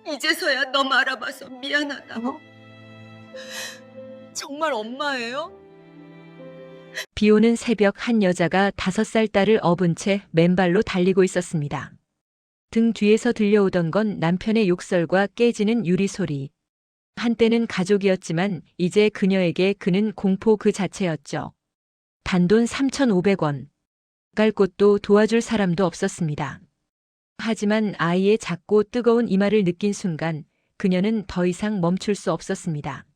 이제서야 너 알아봐서 미안하다. 정말 엄마예요? 비 오는 새벽 한 여자가 5살 딸을 업은 채 맨발로 달리고 있었습니다. 등 뒤에서 들려오던 건 남편의 욕설과 깨지는 유리 소리. 한때는 가족이었지만 이제 그녀에게 그는 공포 그 자체였죠. 단돈 3,500원. 갈 곳도 도와줄 사람도 없었습니다. 하지만 아이의 작고 뜨거운 이마를 느낀 순간 그녀는 더 이상 멈출 수 없었습니다.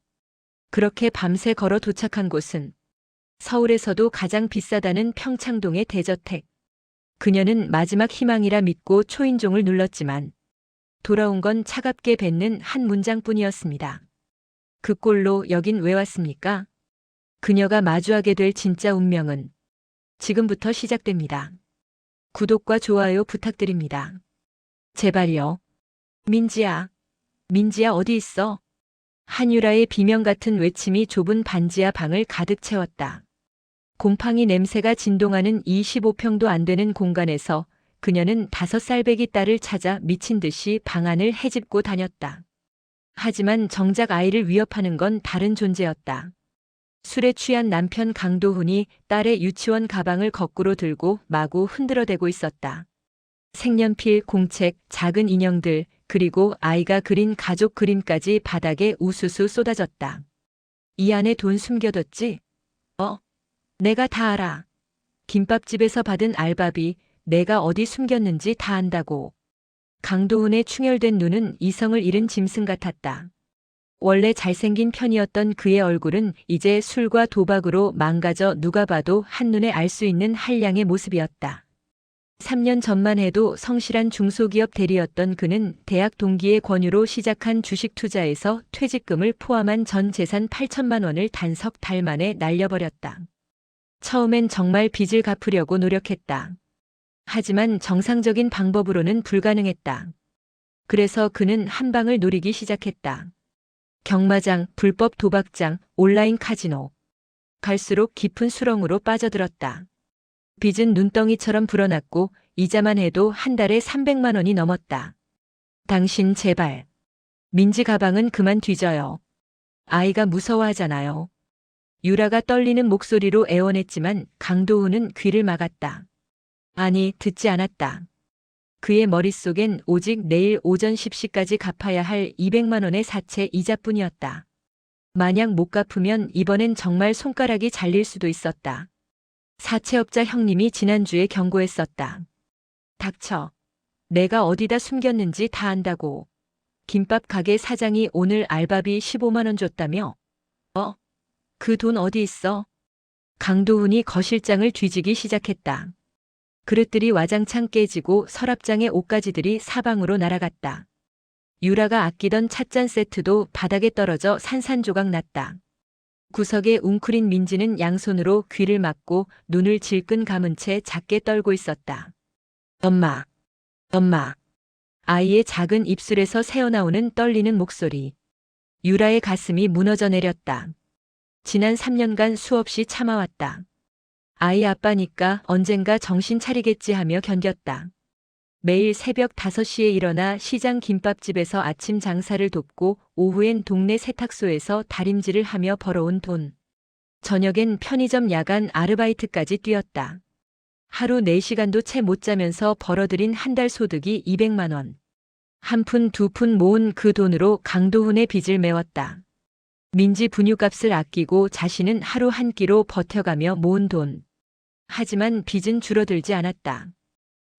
그렇게 밤새 걸어 도착한 곳은 서울에서도 가장 비싸다는 평창동의 대저택. 그녀는 마지막 희망이라 믿고 초인종을 눌렀지만 돌아온 건 차갑게 뱉는 한 문장뿐이었습니다. 그 꼴로 여긴 왜 왔습니까? 그녀가 마주하게 될 진짜 운명은 지금부터 시작됩니다. 구독과 좋아요 부탁드립니다. 제발요. 민지야. 민지야 어디 있어? 한유라의 비명 같은 외침이 좁은 반지하 방을 가득 채웠다. 곰팡이 냄새가 진동하는 25평도 안 되는 공간에서 그녀는 5살배기 딸을 찾아 미친 듯이 방 안을 헤집고 다녔다. 하지만 정작 아이를 위협하는 건 다른 존재였다. 술에 취한 남편 강도훈이 딸의 유치원 가방을 거꾸로 들고 마구 흔들어대고 있었다. 색연필, 공책, 작은 인형들, 그리고 아이가 그린 가족 그림까지 바닥에 우수수 쏟아졌다. 이 안에 돈 숨겨뒀지? 내가 다 알아. 김밥집에서 받은 알바비, 내가 어디 숨겼는지 다 안다고. 강도훈의 충혈된 눈은 이성을 잃은 짐승 같았다. 원래 잘생긴 편이었던 그의 얼굴은 이제 술과 도박으로 망가져 누가 봐도 한눈에 알 수 있는 한량의 모습이었다. 3년 전만 해도 성실한 중소기업 대리였던 그는 대학 동기의 권유로 시작한 주식 투자에서 퇴직금을 포함한 전 재산 8천만 원을 단석 달 만에 날려버렸다. 처음엔 정말 빚을 갚으려고 노력했다. 하지만 정상적인 방법으로는 불가능했다. 그래서 그는 한 방을 노리기 시작했다. 경마장, 불법 도박장, 온라인 카지노. 갈수록 깊은 수렁으로 빠져들었다. 빚은 눈덩이처럼 불어났고 이자만 해도 한 달에 300만 원이 넘었다. 당신 제발. 민지 가방은 그만 뒤져요. 아이가 무서워하잖아요. 유라가 떨리는 목소리로 애원했지만 강도훈은 귀를 막았다. 아니, 듣지 않았다. 그의 머릿속엔 오직 내일 오전 10시까지 갚아야 할 200만 원의 사채 이자뿐이었다. 만약 못 갚으면 이번엔 정말 손가락이 잘릴 수도 있었다. 사채업자 형님이 지난주에 경고했었다. 닥쳐. 내가 어디다 숨겼는지 다 안다고. 김밥 가게 사장이 오늘 알바비 15만 원 줬다며? 그 돈 어디 있어? 강도훈이 거실장을 뒤지기 시작했다. 그릇들이 와장창 깨지고 서랍장의 옷가지들이 사방으로 날아갔다. 유라가 아끼던 찻잔 세트도 바닥에 떨어져 산산조각 났다. 구석에 웅크린 민지는 양손으로 귀를 막고 눈을 질끈 감은 채 작게 떨고 있었다. 엄마, 엄마. 아이의 작은 입술에서 새어나오는 떨리는 목소리. 유라의 가슴이 무너져 내렸다. 지난 3년간 수없이 참아왔다. 아이 아빠니까 언젠가 정신 차리겠지 하며 견뎠다. 매일 새벽 5시에 일어나 시장 김밥집에서 아침 장사를 돕고 오후엔 동네 세탁소에서 다림질을 하며 벌어온 돈. 저녁엔 편의점 야간 아르바이트까지 뛰었다. 하루 4시간도 채 못 자면서 벌어들인 한 달 소득이 200만 원. 한 푼 두 푼 모은 그 돈으로 강도훈의 빚을 메웠다. 민지 분유값을 아끼고 자신은 하루 한 끼로 버텨가며 모은 돈. 하지만 빚은 줄어들지 않았다.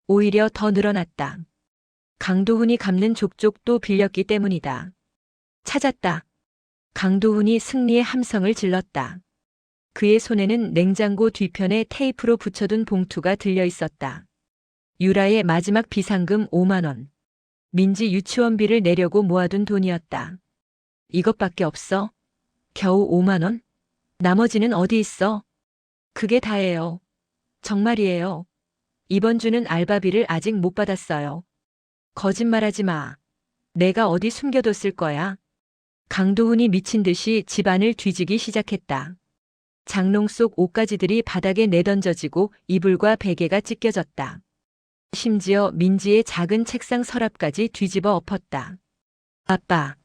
오히려 더 늘어났다. 강도훈이 갚는 족족 또 빌렸기 때문이다. 찾았다. 강도훈이 승리의 함성을 질렀다. 그의 손에는 냉장고 뒤편에 테이프로 붙여둔 봉투가 들려 있었다. 유라의 마지막 비상금 5만 원. 민지 유치원비를 내려고 모아둔 돈이었다. 이것밖에 없어? 겨우 5만 원? 나머지는 어디 있어? 그게 다예요. 정말이에요. 이번 주는 알바비를 아직 못 받았어요. 거짓말하지 마. 내가 어디 숨겨뒀을 거야. 강도훈이 미친 듯이 집안을 뒤지기 시작했다. 장롱 속 옷가지들이 바닥에 내던져지고 이불과 베개가 찢겨졌다. 심지어 민지의 작은 책상 서랍까지 뒤집어 엎었다. 아빠,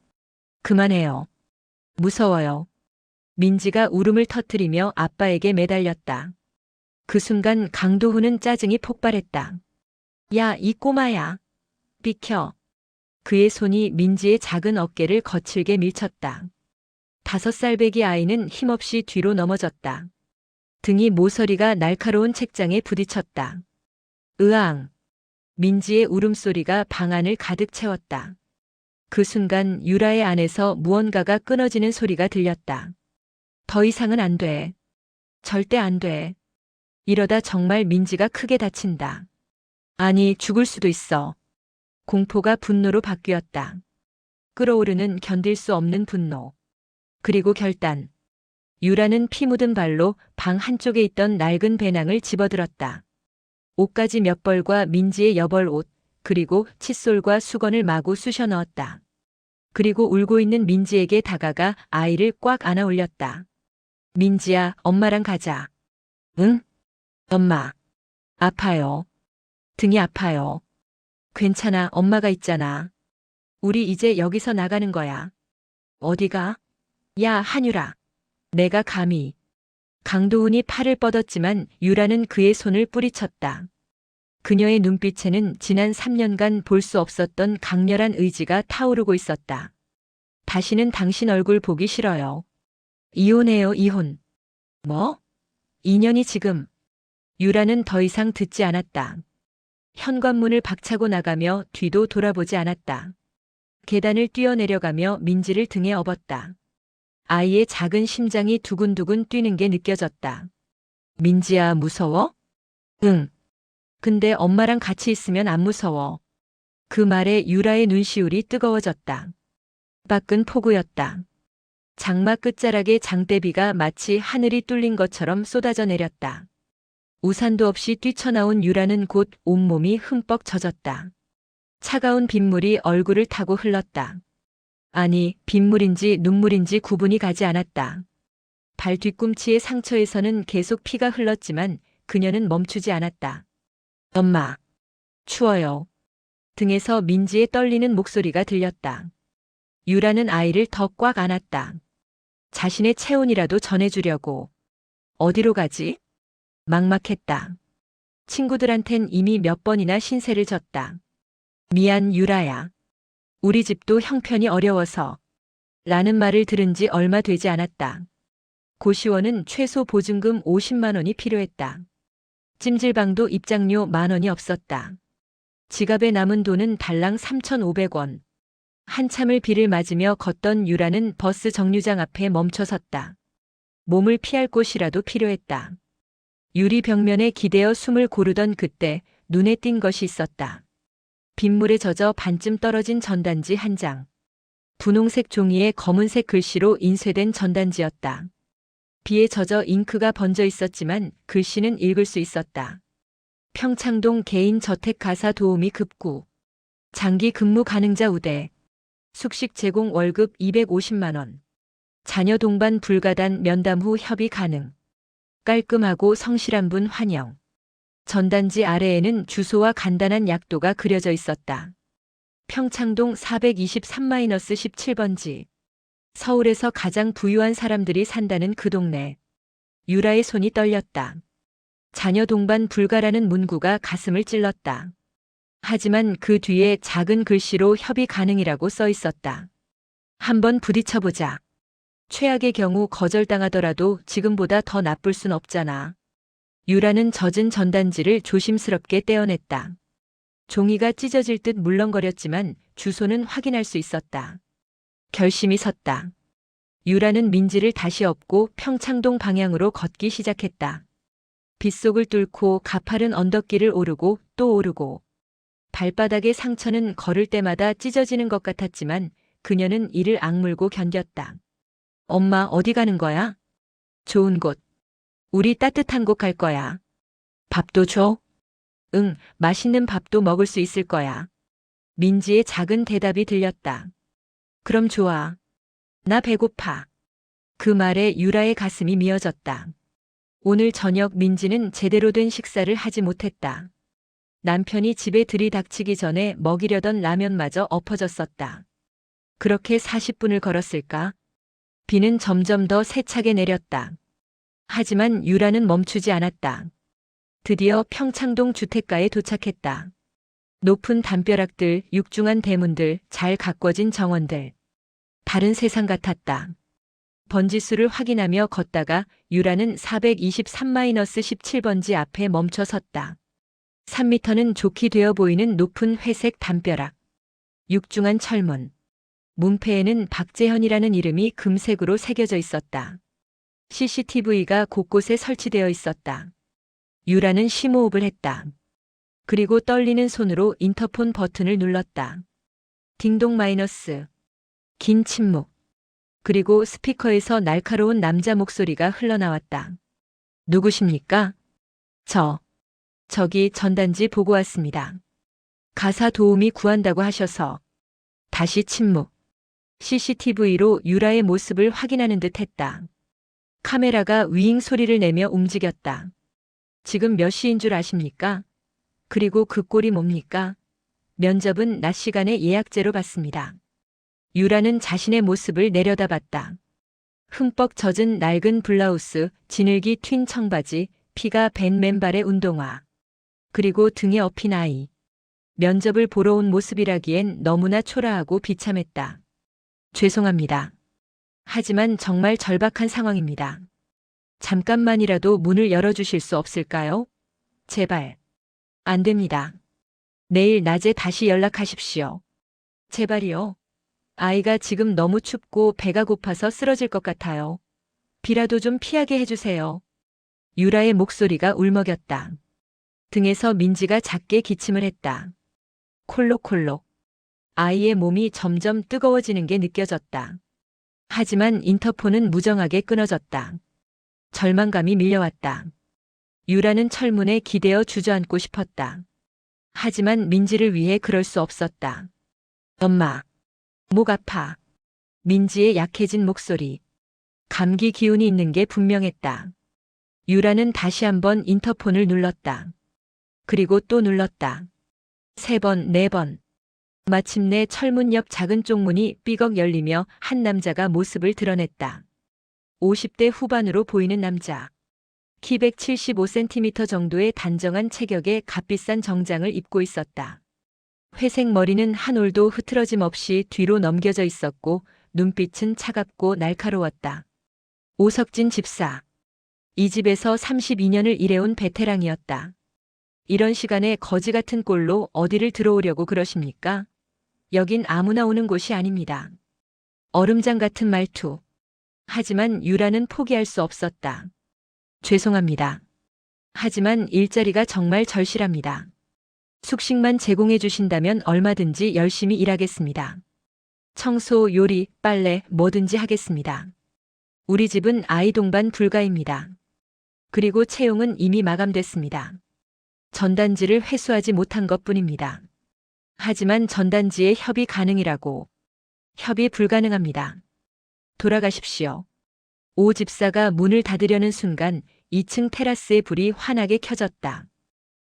그만해요. 무서워요. 민지가 울음을 터뜨리며 아빠에게 매달렸다. 그 순간 강도훈은 짜증이 폭발했다. 야, 이 꼬마야. 비켜. 그의 손이 민지의 작은 어깨를 거칠게 밀쳤다. 5살 배기 아이는 힘없이 뒤로 넘어졌다. 등이 모서리가 날카로운 책장에 부딪혔다. 으앙. 민지의 울음소리가 방 안을 가득 채웠다. 그 순간 유라의 안에서 무언가가 끊어지는 소리가 들렸다. 더 이상은 안 돼. 절대 안 돼. 이러다 정말 민지가 크게 다친다. 아니, 죽을 수도 있어. 공포가 분노로 바뀌었다. 끓어오르는 견딜 수 없는 분노. 그리고 결단. 유라는 피 묻은 발로 방 한쪽에 있던 낡은 배낭을 집어들었다. 옷가지 몇 벌과 민지의 여벌 옷, 그리고 칫솔과 수건을 마구 쑤셔 넣었다. 그리고 울고 있는 민지에게 다가가 아이를 꽉 안아 올렸다. 민지야, 엄마랑 가자. 응? 엄마. 아파요. 등이 아파요. 괜찮아, 엄마가 있잖아. 우리 이제 여기서 나가는 거야. 어디가? 야, 한유라. 내가 감히. 강도훈이 팔을 뻗었지만 유라는 그의 손을 뿌리쳤다. 그녀의 눈빛에는 지난 3년간 볼 수 없었던 강렬한 의지가 타오르고 있었다. 다시는 당신 얼굴 보기 싫어요. 이혼해요, 이혼. 뭐? 2년이 지금. 유라는 더 이상 듣지 않았다. 현관문을 박차고 나가며 뒤도 돌아보지 않았다. 계단을 뛰어내려가며 민지를 등에 업었다. 아이의 작은 심장이 두근두근 뛰는 게 느껴졌다. 민지야, 무서워? 응. 근데 엄마랑 같이 있으면 안 무서워. 그 말에 유라의 눈시울이 뜨거워졌다. 밖은 폭우였다. 장마 끝자락에 장대비가 마치 하늘이 뚫린 것처럼 쏟아져 내렸다. 우산도 없이 뛰쳐나온 유라는 곧 온몸이 흠뻑 젖었다. 차가운 빗물이 얼굴을 타고 흘렀다. 아니, 빗물인지 눈물인지 구분이 가지 않았다. 발 뒤꿈치의 상처에서는 계속 피가 흘렀지만 그녀는 멈추지 않았다. 엄마, 추워요. 등에서 민지의 떨리는 목소리가 들렸다. 유라는 아이를 더 꽉 안았다. 자신의 체온이라도 전해주려고. 어디로 가지? 막막했다. 친구들한텐 이미 몇 번이나 신세를 졌다. 미안, 유라야. 우리 집도 형편이 어려워서. 라는 말을 들은 지 얼마 되지 않았다. 고시원은 최소 보증금 50만 원이 필요했다. 찜질방도 입장료 10,000원이 없었다. 지갑에 남은 돈은 달랑 3,500원. 한참을 비를 맞으며 걷던 유라는 버스 정류장 앞에 멈춰 섰다. 몸을 피할 곳이라도 필요했다. 유리 벽면에 기대어 숨을 고르던 그때 눈에 띈 것이 있었다. 빗물에 젖어 반쯤 떨어진 전단지 한 장. 분홍색 종이에 검은색 글씨로 인쇄된 전단지였다. 비에 젖어 잉크가 번져 있었지만 글씨는 읽을 수 있었다. 평창동 개인 저택 가사 도우미 급구. 장기 근무 가능자 우대. 숙식 제공 월급 250만 원. 자녀 동반 불가단 면담 후 협의 가능. 깔끔하고 성실한 분 환영. 전단지 아래에는 주소와 간단한 약도가 그려져 있었다. 평창동 423-17번지. 서울에서 가장 부유한 사람들이 산다는 그 동네. 유라의 손이 떨렸다. 자녀 동반 불가라는 문구가 가슴을 찔렀다. 하지만 그 뒤에 작은 글씨로 협의 가능이라고 써 있었다. 한번 부딪혀보자. 최악의 경우 거절당하더라도 지금보다 더 나쁠 순 없잖아. 유라는 젖은 전단지를 조심스럽게 떼어냈다. 종이가 찢어질 듯 물렁거렸지만 주소는 확인할 수 있었다. 결심이 섰다. 유라는 민지를 다시 업고 평창동 방향으로 걷기 시작했다. 빗속을 뚫고 가파른 언덕길을 오르고 또 오르고. 발바닥의 상처는 걸을 때마다 찢어지는 것 같았지만 그녀는 이를 악물고 견뎠다. 엄마, 어디 가는 거야? 좋은 곳. 우리 따뜻한 곳 갈 거야. 밥도 줘? 응, 맛있는 밥도 먹을 수 있을 거야. 민지의 작은 대답이 들렸다. 그럼 좋아. 나 배고파. 그 말에 유라의 가슴이 미어졌다. 오늘 저녁 민지는 제대로 된 식사를 하지 못했다. 남편이 집에 들이닥치기 전에 먹이려던 라면마저 엎어졌었다. 그렇게 40분을 걸었을까? 비는 점점 더 세차게 내렸다. 하지만 유라는 멈추지 않았다. 드디어 평창동 주택가에 도착했다. 높은 담벼락들, 육중한 대문들, 잘 가꿔진 정원들. 다른 세상 같았다. 번지수를 확인하며 걷다가 유라는 423-17번지 앞에 멈춰 섰다. 3미터는 좋게 되어 보이는 높은 회색 담벼락. 육중한 철문. 문패에는 박재현이라는 이름이 금색으로 새겨져 있었다. CCTV가 곳곳에 설치되어 있었다. 유라는 심호흡을 했다. 그리고 떨리는 손으로 인터폰 버튼을 눌렀다. 딩동 마이너스. 긴 침묵. 그리고 스피커에서 날카로운 남자 목소리가 흘러나왔다. 누구십니까? 저기 전단지 보고 왔습니다. 가사 도우미 구한다고 하셔서. 다시 침묵. CCTV로 유라의 모습을 확인하는 듯 했다. 카메라가 윙 소리를 내며 움직였다. 지금 몇 시인 줄 아십니까? 그리고 그 꼴이 뭡니까? 면접은 낮 시간에 예약제로 받습니다. 유라는 자신의 모습을 내려다봤다. 흠뻑 젖은 낡은 블라우스, 지늘기 튠 청바지, 피가 밴 맨발의 운동화. 그리고 등에 업힌 아이. 면접을 보러 온 모습이라기엔 너무나 초라하고 비참했다. 죄송합니다. 하지만 정말 절박한 상황입니다. 잠깐만이라도 문을 열어주실 수 없을까요? 제발. 안 됩니다. 내일 낮에 다시 연락하십시오. 제발이요. 아이가 지금 너무 춥고 배가 고파서 쓰러질 것 같아요. 비라도 좀 피하게 해주세요. 유라의 목소리가 울먹였다. 등에서 민지가 작게 기침을 했다. 콜록콜록. 아이의 몸이 점점 뜨거워지는 게 느껴졌다. 하지만 인터폰은 무정하게 끊어졌다. 절망감이 밀려왔다. 유라는 철문에 기대어 주저앉고 싶었다. 하지만 민지를 위해 그럴 수 없었다. 엄마. 목 아파. 민지의 약해진 목소리. 감기 기운이 있는 게 분명했다. 유라는 다시 한번 인터폰을 눌렀다. 그리고 또 눌렀다. 3번, 4번. 마침내 철문 옆 작은 쪽문이 삐걱 열리며 한 남자가 모습을 드러냈다. 50대 후반으로 보이는 남자. 키 175cm 정도의 단정한 체격에 값비싼 정장을 입고 있었다. 회색 머리는 한 올도 흐트러짐 없이 뒤로 넘겨져 있었고 눈빛은 차갑고 날카로웠다. 오석진 집사. 이 집에서 32년을 일해온 베테랑이었다. 이런 시간에 거지 같은 꼴로 어디를 들어오려고 그러십니까? 여긴 아무나 오는 곳이 아닙니다. 얼음장 같은 말투. 하지만 유라는 포기할 수 없었다. 죄송합니다. 하지만 일자리가 정말 절실합니다. 숙식만 제공해 주신다면 얼마든지 열심히 일하겠습니다. 청소, 요리, 빨래, 뭐든지 하겠습니다. 우리 집은 아이 동반 불가입니다. 그리고 채용은 이미 마감됐습니다. 전단지를 회수하지 못한 것뿐입니다. 하지만 전단지에 협의 가능이라고. 협의 불가능합니다. 돌아가십시오. 오 집사가 문을 닫으려는 순간 2층 테라스의 불이 환하게 켜졌다.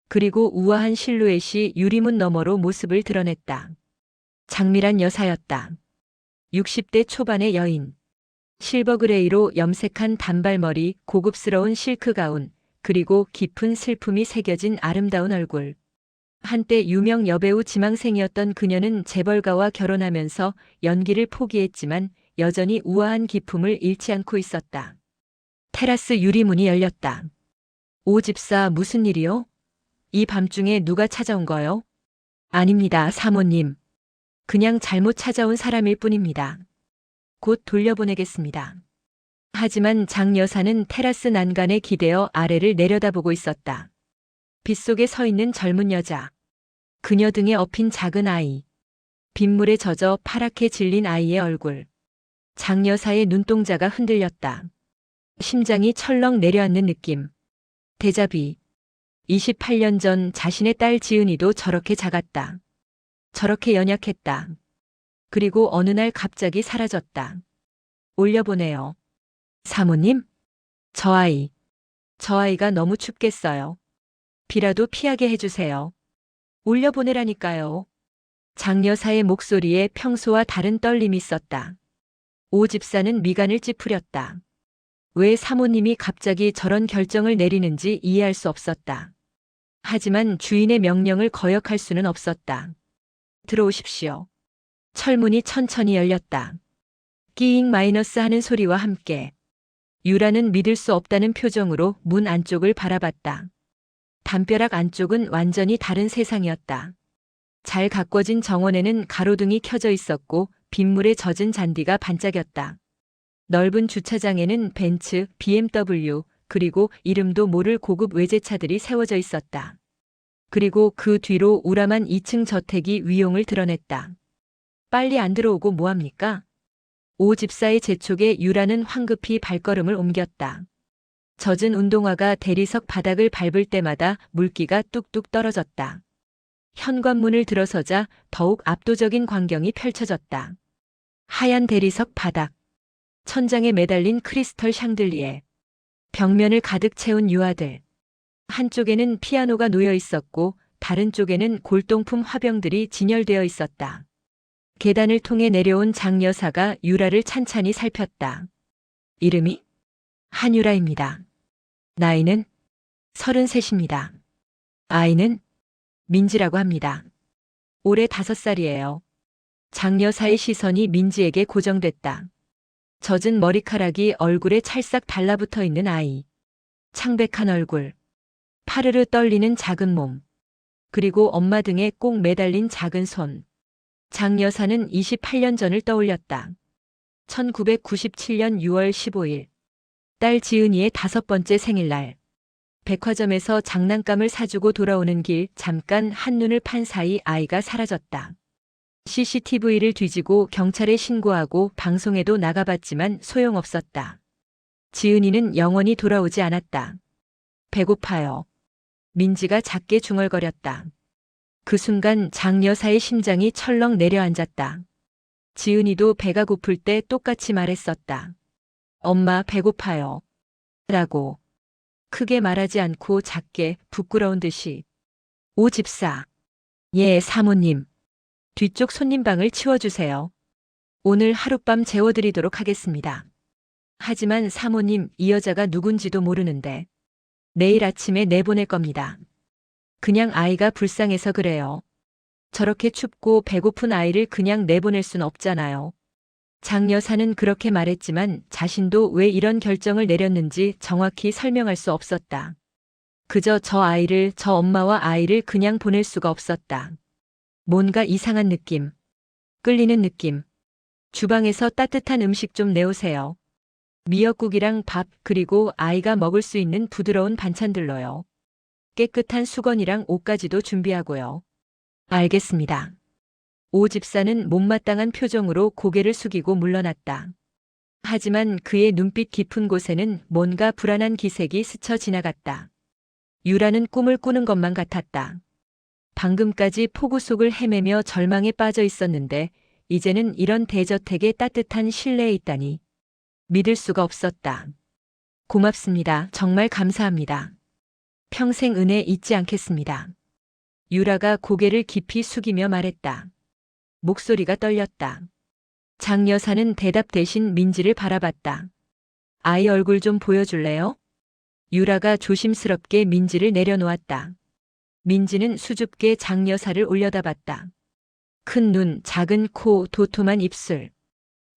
그리고 우아한 실루엣이 유리문 너머로 모습을 드러냈다. 장미란 여사였다. 60대 초반의 여인. 실버 그레이로 염색한 단발머리, 고급스러운 실크 가운, 그리고 깊은 슬픔이 새겨진 아름다운 얼굴. 한때 유명 여배우 지망생이었던 그녀는 재벌가와 결혼하면서 연기를 포기했지만 여전히 우아한 기품을 잃지 않고 있었다. 테라스 유리문이 열렸다. 오 집사 무슨 일이요? 이 밤중에 누가 찾아온 거요? 아닙니다, 사모님. 그냥 잘못 찾아온 사람일 뿐입니다. 곧 돌려보내겠습니다. 하지만 장 여사는 테라스 난간에 기대어 아래를 내려다보고 있었다. 빗속에 서 있는 젊은 여자. 그녀 등에 업힌 작은 아이. 빗물에 젖어 파랗게 질린 아이의 얼굴. 장 여사의 눈동자가 흔들렸다. 심장이 철렁 내려앉는 느낌. 데자비. 28년 전 자신의 딸 지은이도 저렇게 작았다. 저렇게 연약했다. 그리고 어느 날 갑자기 사라졌다. 올려보내요. 사모님? 저 아이가 너무 춥겠어요. 비라도 피하게 해주세요. 올려보내라니까요. 장 여사의 목소리에 평소와 다른 떨림이 있었다. 오 집사는 미간을 찌푸렸다. 왜 사모님이 갑자기 저런 결정을 내리는지 이해할 수 없었다. 하지만 주인의 명령을 거역할 수는 없었다. 들어오십시오. 철문이 천천히 열렸다. 끼잉 마이너스 하는 소리와 함께 유라는 믿을 수 없다는 표정으로 문 안쪽을 바라봤다. 담벼락 안쪽은 완전히 다른 세상이었다. 잘 가꿔진 정원에는 가로등이 켜져 있었고 빗물에 젖은 잔디가 반짝였다. 넓은 주차장에는 벤츠, BMW, 그리고 이름도 모를 고급 외제차들이 세워져 있었다. 그리고 그 뒤로 우람한 2층 저택이 위용을 드러냈다. 빨리 안 들어오고 뭐합니까? 오 집사의 재촉에 유라는 황급히 발걸음을 옮겼다. 젖은 운동화가 대리석 바닥을 밟을 때마다 물기가 뚝뚝 떨어졌다. 현관문을 들어서자 더욱 압도적인 광경이 펼쳐졌다. 하얀 대리석 바닥, 천장에 매달린 크리스털 샹들리에, 벽면을 가득 채운 유화들. 한쪽에는 피아노가 놓여 있었고 다른 쪽에는 골동품 화병들이 진열되어 있었다. 계단을 통해 내려온 장 여사가 유라를 찬찬히 살폈다. 이름이 한유라입니다. 나이는 33입니다. 아이는 민지라고 합니다. 올해 5살이에요. 장 여사의 시선이 민지에게 고정됐다. 젖은 머리카락이 얼굴에 찰싹 달라붙어 있는 아이. 창백한 얼굴. 파르르 떨리는 작은 몸. 그리고 엄마 등에 꼭 매달린 작은 손. 장 여사는 28년 전을 떠올렸다. 1997년 6월 15일. 딸 지은이의 5번째 생일날. 백화점에서 장난감을 사주고 돌아오는 길 잠깐 한눈을 판 사이 아이가 사라졌다. CCTV를 뒤지고 경찰에 신고하고 방송에도 나가봤지만 소용없었다. 지은이는 영원히 돌아오지 않았다. 배고파요. 민지가 작게 중얼거렸다. 그 순간 장 여사의 심장이 철렁 내려앉았다. 지은이도 배가 고플 때 똑같이 말했었다. 엄마 배고파요. 라고. 크게 말하지 않고 작게 부끄러운 듯이. 오 집사. 예 사모님. 뒤쪽 손님방을 치워주세요. 오늘 하룻밤 재워드리도록 하겠습니다. 하지만 사모님 이 여자가 누군지도 모르는데 내일 아침에 내보낼 겁니다. 그냥 아이가 불쌍해서 그래요. 저렇게 춥고 배고픈 아이를 그냥 내보낼 순 없잖아요. 장 여사는 그렇게 말했지만 자신도 왜 이런 결정을 내렸는지 정확히 설명할 수 없었다. 그저 저 엄마와 아이를 그냥 보낼 수가 없었다. 뭔가 이상한 느낌, 끌리는 느낌. 주방에서 따뜻한 음식 좀 내오세요. 미역국이랑 밥 그리고 아이가 먹을 수 있는 부드러운 반찬들로요. 깨끗한 수건이랑 옷까지도 준비하고요. 알겠습니다. 오 집사는 못마땅한 표정으로 고개를 숙이고 물러났다. 하지만 그의 눈빛 깊은 곳에는 뭔가 불안한 기색이 스쳐 지나갔다. 유라는 꿈을 꾸는 것만 같았다. 방금까지 폭우 속을 헤매며 절망에 빠져 있었는데 이제는 이런 대저택에 따뜻한 실내에 있다니. 믿을 수가 없었다. 고맙습니다. 정말 감사합니다. 평생 은혜 잊지 않겠습니다. 유라가 고개를 깊이 숙이며 말했다. 목소리가 떨렸다. 장 여사는 대답 대신 민지를 바라봤다. 아이 얼굴 좀 보여줄래요? 유라가 조심스럽게 민지를 내려놓았다. 민지는 수줍게 장 여사를 올려다봤다. 큰 눈, 작은 코, 도톰한 입술.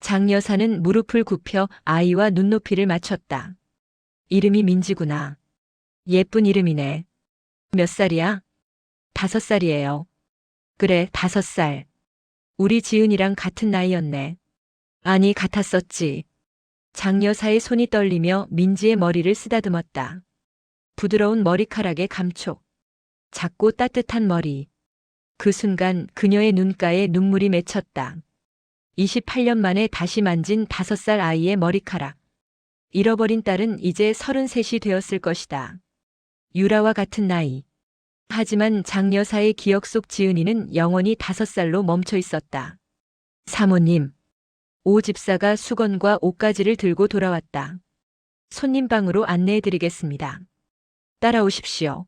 장 여사는 무릎을 굽혀 아이와 눈높이를 맞췄다. 이름이 민지구나. 예쁜 이름이네. 몇 살이야? 5살이에요. 그래, 5살. 우리 지은이랑 같은 나이였네. 아니, 같았었지. 장 여사의 손이 떨리며 민지의 머리를 쓰다듬었다. 부드러운 머리카락의 감촉. 작고 따뜻한 머리. 그 순간 그녀의 눈가에 눈물이 맺혔다. 28년 만에 다시 만진 5살 아이의 머리카락. 잃어버린 딸은 이제 33이 되었을 것이다. 유라와 같은 나이. 하지만 장 여사의 기억 속 지은이는 영원히 5살로 멈춰 있었다. 사모님. 오 집사가 수건과 옷가지를 들고 돌아왔다. 손님방으로 안내해드리겠습니다. 따라오십시오.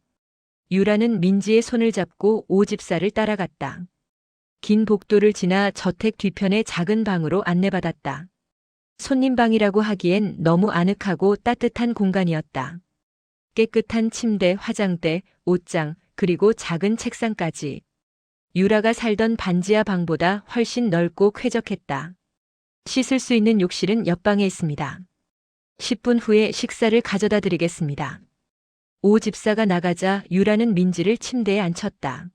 유라는 민지의 손을 잡고 오 집사를 따라갔다. 긴 복도를 지나 저택 뒤편의 작은 방으로 안내받았다. 손님방이라고 하기엔 너무 아늑하고 따뜻한 공간이었다. 깨끗한 침대, 화장대, 옷장, 그리고 작은 책상까지. 유라가 살던 반지하 방보다 훨씬 넓고 쾌적했다. 씻을 수 있는 욕실은 옆방에 있습니다. 10분 후에 식사를 가져다 드리겠습니다. 오 집사가 나가자 유라는 민지를 침대에 앉혔다.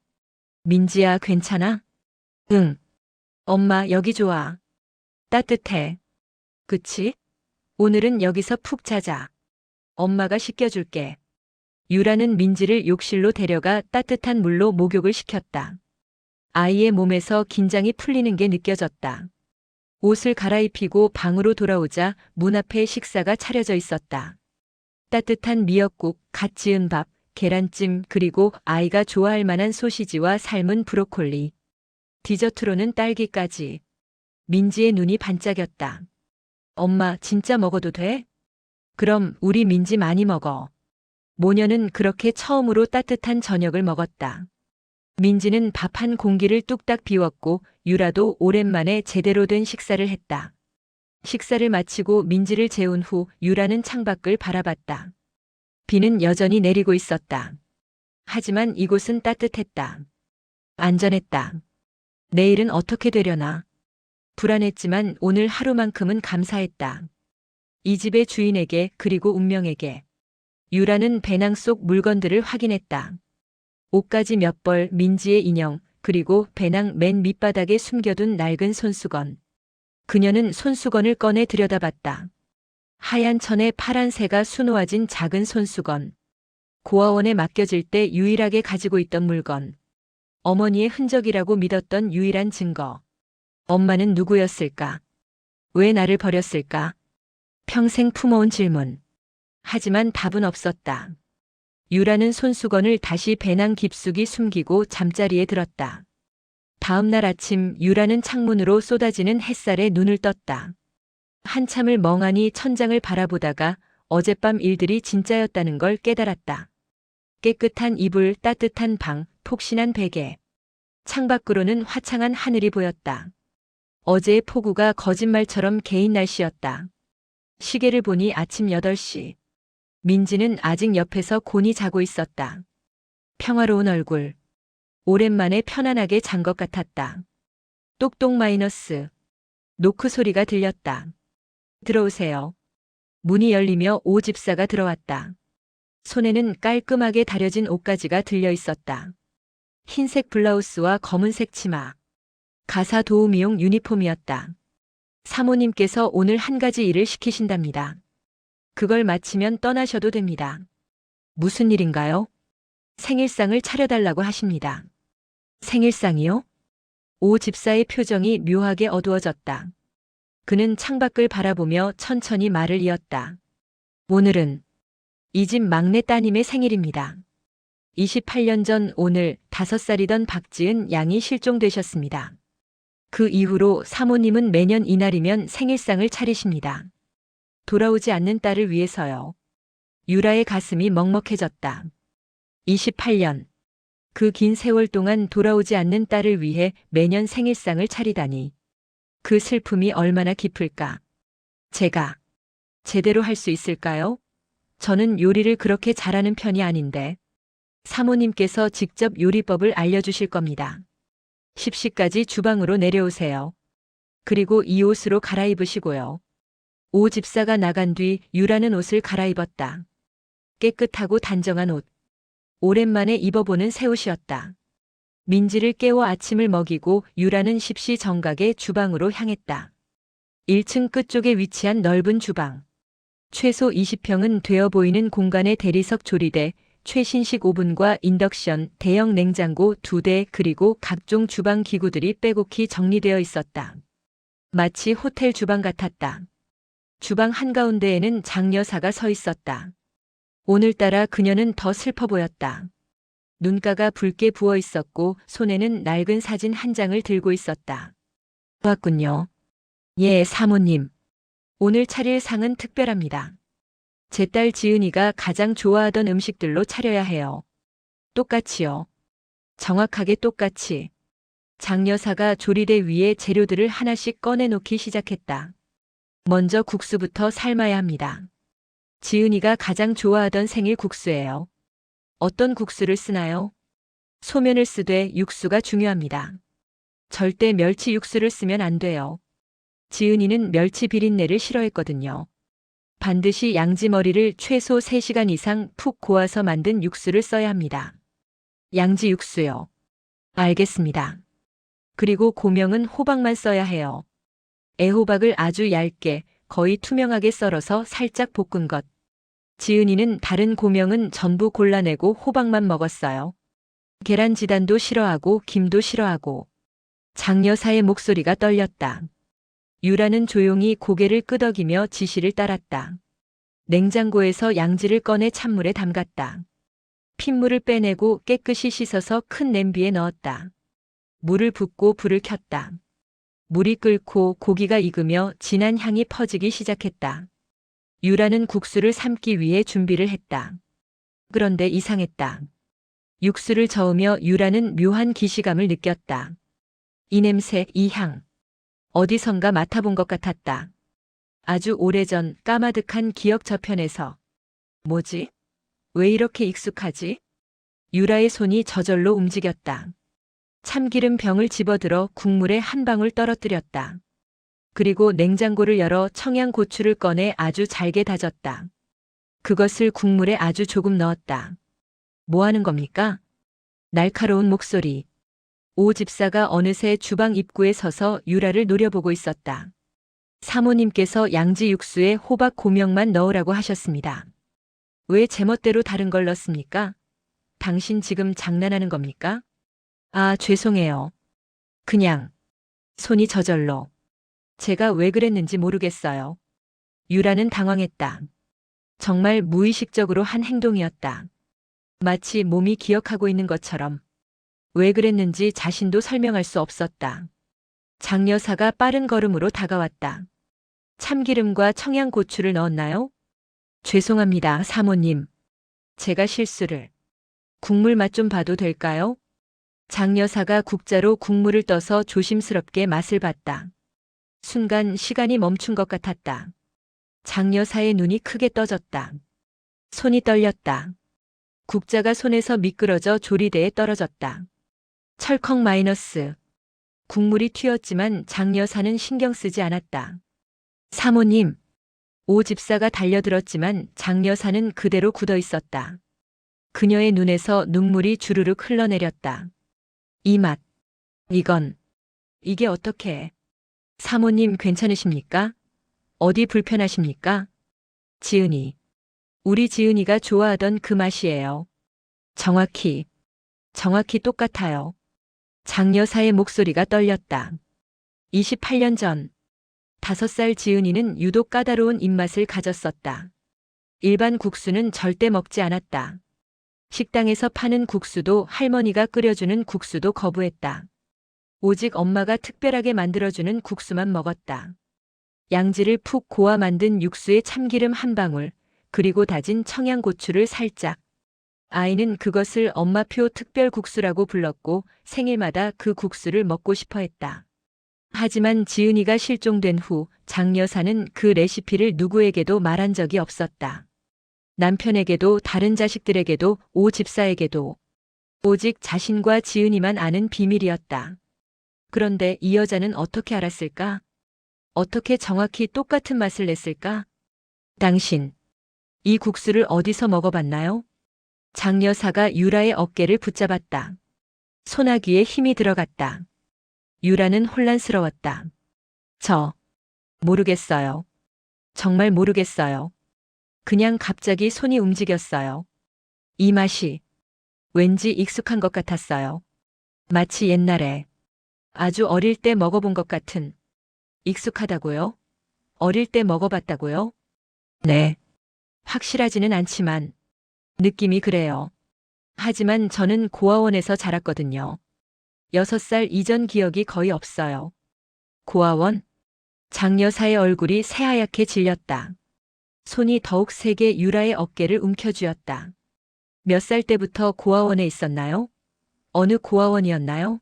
민지야, 괜찮아? 응. 엄마, 여기 좋아. 따뜻해. 그치? 오늘은 여기서 푹 자자. 엄마가 씻겨줄게. 유라는 민지를 욕실로 데려가 따뜻한 물로 목욕을 시켰다. 아이의 몸에서 긴장이 풀리는 게 느껴졌다. 옷을 갈아입히고 방으로 돌아오자 문 앞에 식사가 차려져 있었다. 따뜻한 미역국, 갓 지은 밥, 계란찜, 그리고 아이가 좋아할 만한 소시지와 삶은 브로콜리. 디저트로는 딸기까지. 민지의 눈이 반짝였다. 엄마, 진짜 먹어도 돼? 그럼 우리 민지 많이 먹어. 모녀는 그렇게 처음으로 따뜻한 저녁을 먹었다. 민지는 밥 한 공기를 뚝딱 비웠고 유라도 오랜만에 제대로 된 식사를 했다. 식사를 마치고 민지를 재운 후 유라는 창밖을 바라봤다. 비는 여전히 내리고 있었다. 하지만 이곳은 따뜻했다. 안전했다. 내일은 어떻게 되려나? 불안했지만 오늘 하루만큼은 감사했다. 이 집의 주인에게 그리고 운명에게. 유라는 배낭 속 물건들을 확인했다. 옷가지 몇 벌, 민지의 인형, 그리고 배낭 맨 밑바닥에 숨겨둔 낡은 손수건. 그녀는 손수건을 꺼내 들여다봤다. 하얀 천에 파란 새가 수놓아진 작은 손수건. 고아원에 맡겨질 때 유일하게 가지고 있던 물건. 어머니의 흔적이라고 믿었던 유일한 증거. 엄마는 누구였을까? 왜 나를 버렸을까? 평생 품어온 질문. 하지만 답은 없었다. 유라는 손수건을 다시 배낭 깊숙이 숨기고 잠자리에 들었다. 다음 날 아침 유라는 창문으로 쏟아지는 햇살에 눈을 떴다. 한참을 멍하니 천장을 바라보다가 어젯밤 일들이 진짜였다는 걸 깨달았다. 깨끗한 이불, 따뜻한 방, 폭신한 베개. 창밖으로는 화창한 하늘이 보였다. 어제의 폭우가 거짓말처럼 개인 날씨였다. 시계를 보니 아침 8시. 민지는 아직 옆에서 곤히 자고 있었다. 평화로운 얼굴. 오랜만에 편안하게 잔 것 같았다. 똑똑 마이너스. 노크 소리가 들렸다. 들어오세요. 문이 열리며 오 집사가 들어왔다. 손에는 깔끔하게 다려진 옷가지가 들려 있었다. 흰색 블라우스와 검은색 치마. 가사 도우미용 유니폼이었다. 사모님께서 오늘 한 가지 일을 시키신답니다. 그걸 마치면 떠나셔도 됩니다. 무슨 일인가요? 생일상을 차려달라고 하십니다. 생일상이요? 오 집사의 표정이 묘하게 어두워졌다. 그는 창밖을 바라보며 천천히 말을 이었다. 오늘은 이 집 막내 따님의 생일입니다. 28년 전 오늘 5살이던 박지은 양이 실종되셨습니다. 그 이후로 사모님은 매년 이날이면 생일상을 차리십니다. 돌아오지 않는 딸을 위해서요. 유라의 가슴이 먹먹해졌다. 28년. 그 긴 세월 동안 돌아오지 않는 딸을 위해 매년 생일상을 차리다니. 그 슬픔이 얼마나 깊을까. 제가 제대로 할 수 있을까요? 저는 요리를 그렇게 잘하는 편이 아닌데. 사모님께서 직접 요리법을 알려주실 겁니다. 10시까지 주방으로 내려오세요. 그리고 이 옷으로 갈아입으시고요. 오 집사가 나간 뒤 유라는 옷을 갈아입었다. 깨끗하고 단정한 옷. 오랜만에 입어보는 새 옷이었다. 민지를 깨워 아침을 먹이고 유라는 십시 정각에 주방으로 향했다. 1층 끝쪽에 위치한 넓은 주방. 최소 20평은 되어 보이는 공간의 대리석 조리대, 최신식 오븐과 인덕션, 대형 냉장고 2대 그리고 각종 주방 기구들이 빼곡히 정리되어 있었다. 마치 호텔 주방 같았다. 주방 한가운데에는 장여사가 서 있었다. 오늘따라 그녀는 더 슬퍼 보였다. 눈가가 붉게 부어 있었고 손에는 낡은 사진 한 장을 들고 있었다. 왔군요. 예, 사모님. 오늘 차릴 상은 특별합니다. 제 딸 지은이가 가장 좋아하던 음식들로 차려야 해요. 똑같이요. 정확하게 똑같이. 장 여사가 조리대 위에 재료들을 하나씩 꺼내놓기 시작했다. 먼저 국수부터 삶아야 합니다. 지은이가 가장 좋아하던 생일 국수예요. 어떤 국수를 쓰나요? 소면을 쓰되 육수가 중요합니다. 절대 멸치 육수를 쓰면 안 돼요. 지은이는 멸치 비린내를 싫어했거든요. 반드시 양지머리를 최소 3시간 이상 푹 고아서 만든 육수를 써야 합니다. 양지 육수요. 알겠습니다. 그리고 고명은 호박만 써야 해요. 애호박을 아주 얇게, 거의 투명하게 썰어서 살짝 볶은 것. 지은이는 다른 고명은 전부 골라내고 호박만 먹었어요. 계란 지단도 싫어하고 김도 싫어하고. 장 여사의 목소리가 떨렸다. 유라는 조용히 고개를 끄덕이며 지시를 따랐다. 냉장고에서 양지를 꺼내 찬물에 담갔다. 핏물을 빼내고 깨끗이 씻어서 큰 냄비에 넣었다. 물을 붓고 불을 켰다. 물이 끓고 고기가 익으며 진한 향이 퍼지기 시작했다. 유라는 국수를 삶기 위해 준비를 했다. 그런데 이상했다. 육수를 저으며 유라는 묘한 기시감을 느꼈다. 이 냄새, 이 향. 어디선가 맡아본 것 같았다. 아주 오래전 까마득한 기억 저편에서. 뭐지? 왜 이렇게 익숙하지? 유라의 손이 저절로 움직였다. 참기름 병을 집어들어 국물에 한 방울 떨어뜨렸다. 그리고 냉장고를 열어 청양고추를 꺼내 아주 잘게 다졌다. 그것을 국물에 아주 조금 넣었다. 뭐 하는 겁니까? 날카로운 목소리. 오 집사가 어느새 주방 입구에 서서 유라를 노려보고 있었다. 사모님께서 양지 육수에 호박 고명만 넣으라고 하셨습니다. 왜 제멋대로 다른 걸 넣습니까? 당신 지금 장난하는 겁니까? 아, 죄송해요. 그냥. 손이 저절로. 제가 왜 그랬는지 모르겠어요. 유라는 당황했다. 정말 무의식적으로 한 행동이었다. 마치 몸이 기억하고 있는 것처럼. 왜 그랬는지 자신도 설명할 수 없었다. 장 여사가 빠른 걸음으로 다가왔다. 참기름과 청양고추를 넣었나요? 죄송합니다, 사모님. 제가 실수를. 국물 맛 좀 봐도 될까요? 장 여사가 국자로 국물을 떠서 조심스럽게 맛을 봤다. 순간 시간이 멈춘 것 같았다. 장 여사의 눈이 크게 떠졌다. 손이 떨렸다. 국자가 손에서 미끄러져 조리대에 떨어졌다. 철컥 마이너스. 국물이 튀었지만 장 여사는 신경 쓰지 않았다. 사모님. 오 집사가 달려들었지만 장 여사는 그대로 굳어 있었다. 그녀의 눈에서 눈물이 주르륵 흘러내렸다. 이 맛. 이게 어떻게. 사모님 괜찮으십니까? 어디 불편하십니까? 지은이. 우리 지은이가 좋아하던 그 맛이에요. 정확히 똑같아요. 장 여사의 목소리가 떨렸다. 28년 전, 5살 지은이는 유독 까다로운 입맛을 가졌었다. 일반 국수는 절대 먹지 않았다. 식당에서 파는 국수도 할머니가 끓여주는 국수도 거부했다. 오직 엄마가 특별하게 만들어주는 국수만 먹었다. 양지를 푹 고아 만든 육수에 참기름 한 방울, 그리고 다진 청양고추를 살짝. 아이는 그것을 엄마표 특별국수라고 불렀고 생일마다 그 국수를 먹고 싶어 했다. 하지만 지은이가 실종된 후 장 여사는 그 레시피를 누구에게도 말한 적이 없었다. 남편에게도 다른 자식들에게도 오 집사에게도. 오직 자신과 지은이만 아는 비밀이었다. 그런데 이 여자는 어떻게 알았을까? 어떻게 정확히 똑같은 맛을 냈을까? 당신, 이 국수를 어디서 먹어봤나요? 장 여사가 유라의 어깨를 붙잡았다. 소나귀에 힘이 들어갔다. 유라는 혼란스러웠다. 모르겠어요. 정말 모르겠어요. 그냥 갑자기 손이 움직였어요. 이 맛이 왠지 익숙한 것 같았어요. 마치 옛날에 아주 어릴 때 먹어본 것 같은. 익숙하다고요? 어릴 때 먹어봤다고요? 네. 확실하지는 않지만 느낌이 그래요. 하지만 저는 고아원에서 자랐거든요. 6살 이전 기억이 거의 없어요. 고아원? 장 여사의 얼굴이 새하얗게 질렸다. 손이 더욱 세게 유라의 어깨를 움켜쥐었다. 몇 살 때부터 고아원에 있었나요? 어느 고아원이었나요?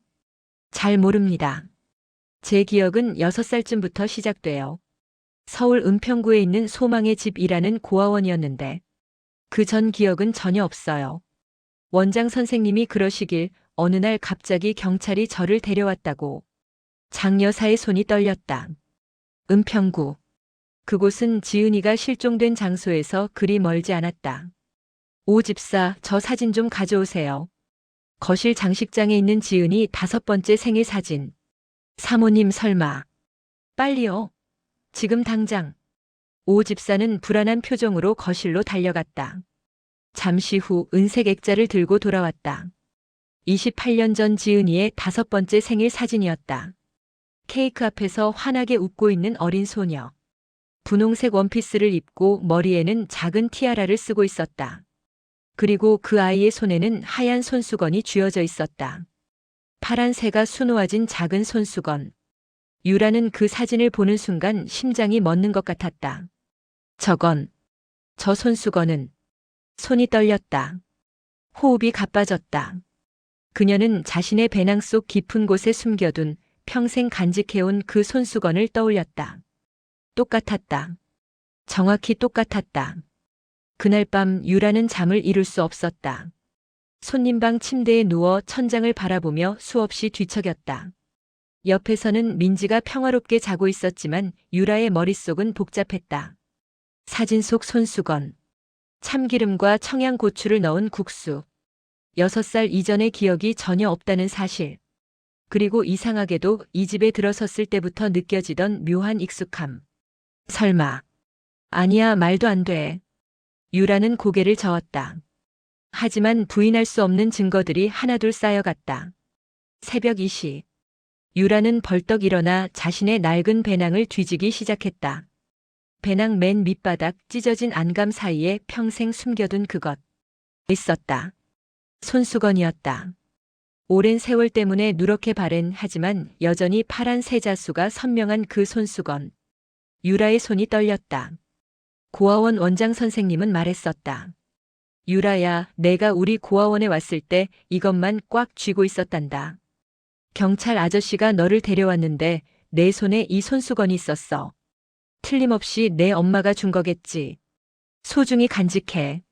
잘 모릅니다. 제 기억은 6살쯤부터 시작돼요. 서울 은평구에 있는 소망의 집이라는 고아원이었는데 그 전 기억은 전혀 없어요. 원장 선생님이 그러시길 어느 날 갑자기 경찰이 저를 데려왔다고. 장 여사의 손이 떨렸다. 은평구. 그곳은 지은이가 실종된 장소에서 그리 멀지 않았다. 오 집사, 저 사진 좀 가져오세요. 거실 장식장에 있는 지은이 5번째 생일 사진. 사모님 설마. 빨리요. 지금 당장. 오 집사는 불안한 표정으로 거실로 달려갔다. 잠시 후 은색 액자를 들고 돌아왔다. 28년 전 지은이의 5번째 생일 사진이었다. 케이크 앞에서 환하게 웃고 있는 어린 소녀. 분홍색 원피스를 입고 머리에는 작은 티아라를 쓰고 있었다. 그리고 그 아이의 손에는 하얀 손수건이 쥐어져 있었다. 파란 새가 수놓아진 작은 손수건. 유라는 그 사진을 보는 순간 심장이 멎는 것 같았다. 저 손수건은. 손이 떨렸다. 호흡이 가빠졌다. 그녀는 자신의 배낭 속 깊은 곳에 숨겨둔 평생 간직해온 그 손수건을 떠올렸다. 똑같았다. 정확히 똑같았다. 그날 밤 유라는 잠을 이룰 수 없었다. 손님방 침대에 누워 천장을 바라보며 수없이 뒤척였다. 옆에서는 민지가 평화롭게 자고 있었지만 유라의 머릿속은 복잡했다. 사진 속 손수건. 참기름과 청양고추를 넣은 국수. 6살 이전의 기억이 전혀 없다는 사실. 그리고 이상하게도 이 집에 들어섰을 때부터 느껴지던 묘한 익숙함. 설마. 아니야, 말도 안 돼. 유라는 고개를 저었다. 하지만 부인할 수 없는 증거들이 하나둘 쌓여갔다. 새벽 2시. 유라는 벌떡 일어나 자신의 낡은 배낭을 뒤지기 시작했다. 배낭 맨 밑바닥 찢어진 안감 사이에 평생 숨겨둔 그것. 있었다. 손수건이었다. 오랜 세월 때문에 누렇게 바랜 하지만 여전히 파란 세자수가 선명한 그 손수건. 유라의 손이 떨렸다. 고아원 원장 선생님은 말했었다. 유라야, 내가 우리 고아원에 왔을 때 이것만 꽉 쥐고 있었단다. 경찰 아저씨가 너를 데려왔는데 내 손에 이 손수건이 있었어. 틀림없이 내 엄마가 준 거겠지. 소중히 간직해.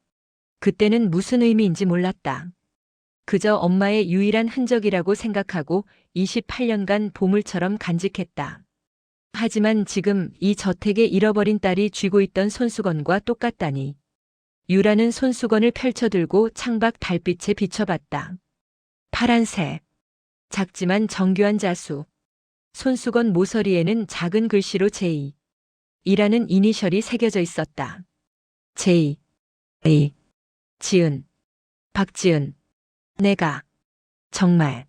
그때는 무슨 의미인지 몰랐다. 그저 엄마의 유일한 흔적이라고 생각하고 28년간 보물처럼 간직했다. 하지만 지금 이 저택에 잃어버린 딸이 쥐고 있던 손수건과 똑같다니. 유라는 손수건을 펼쳐들고 창밖 달빛에 비춰봤다. 파란색. 작지만 정교한 자수. 손수건 모서리에는 작은 글씨로 제이. 이라는 이니셜이 새겨져 있었다. 제이. 이. 지은. 박지은. 내가. 정말.